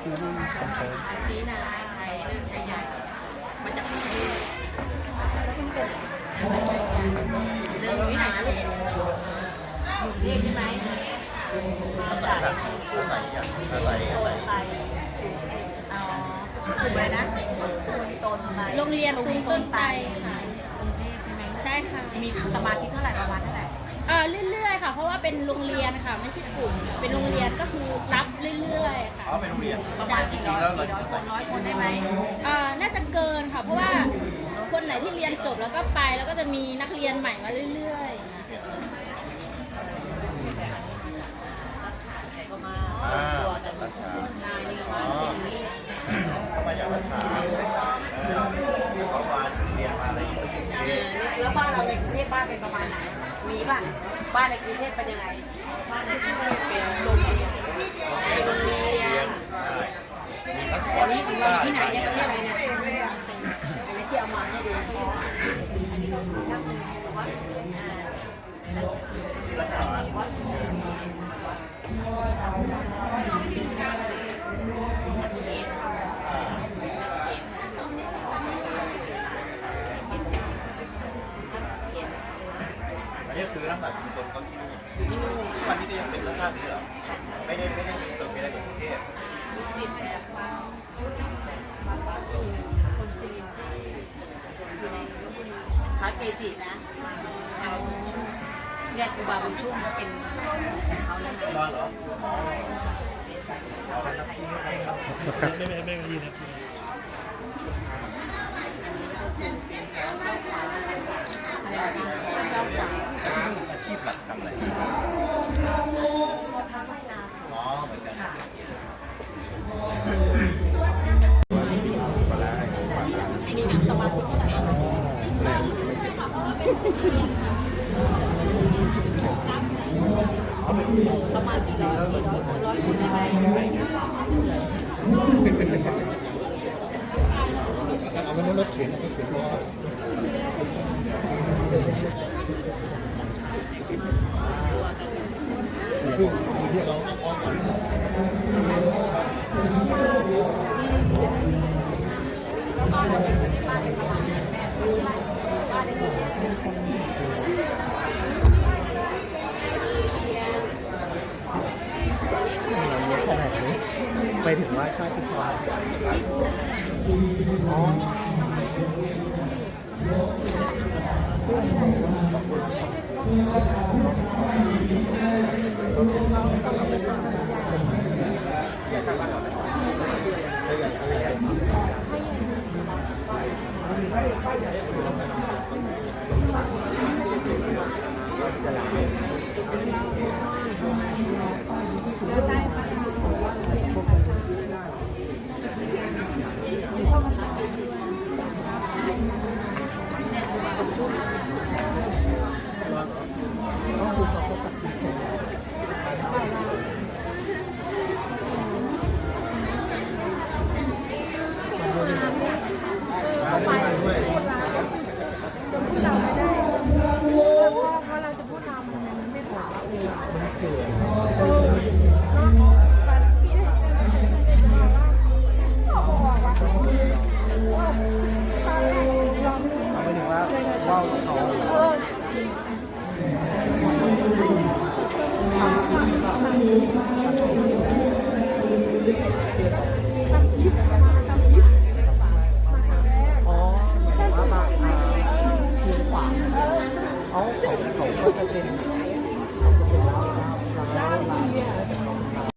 นี้นะไทยใหญ่มาจากกรุงเทพเรื่องวิหารลูกกรุงเทพใช่ไหมมาจากถูกไหมนะโรงเรียนคุณต้นไทรค่ะ กรุงเทพใช่ไหม ใช่ค่ะ มีสมาชิกเท่าไหร่ประมาณเท่าไหร่ เรื่อยๆค่ะเพราะว่าเป็นโรงเรียนค่ะไม่ใช่กลุ่มเป็นโรงเรียนก็คือรับเรื่อยๆค่ะอ๋อเป็นโรงเรียนประมาณกี่ร้อยคนได้ไหมน่าจะเกินค่ะเพราะว่าคนไหนที่เรียนจบแล้วก็ไปแล้วก็จะมีนักเรียนใหม่มาเรื่อยๆก็มา ตัวจากรัชชาน ายนี่ว่าอย่างนี้ เข้ามาจากรัชชาเขามาเรียนมาอะไรอย่างเงี้ย แล้วบ้านเราในกรุงเทพบ้านเป็นประมาณไหนมีป่ะบ้านในกรุงเทพเป็นยังไงบ้านในกรุงเทพเป็นโรงเรียนเป็นโรงเรียนอันนี้เป็นที่ไหนเนี่ยประเทศอะไรเนี่ยอันนี้ที่เอามาให้ดูอันนี้ก็คือวัดอันนี้คือรักษาชุมชนเขาที่นู่นวันนี้ก็ยังเป็นรัฐบาลนี้เหรอไม่ได้มีตัวมีอะไรในกรุงเทพคนจีนอยู่ในพระเกจินะเนี่ยครูบาบุญชุ่มเป็นเขาแล้วนะ นอนเหรอไม่ยินนะอาชีพหลักทำอะไรอ๋อเหมือนกันสมาธิประมาณกี่ร้อยคนได้ไหมเอาไปรถเข็นรถเข็นล้อที่เราอ้อมก่อนไปถึงว่าชาติพันธุ์อ๋อเขาก็จะเป็น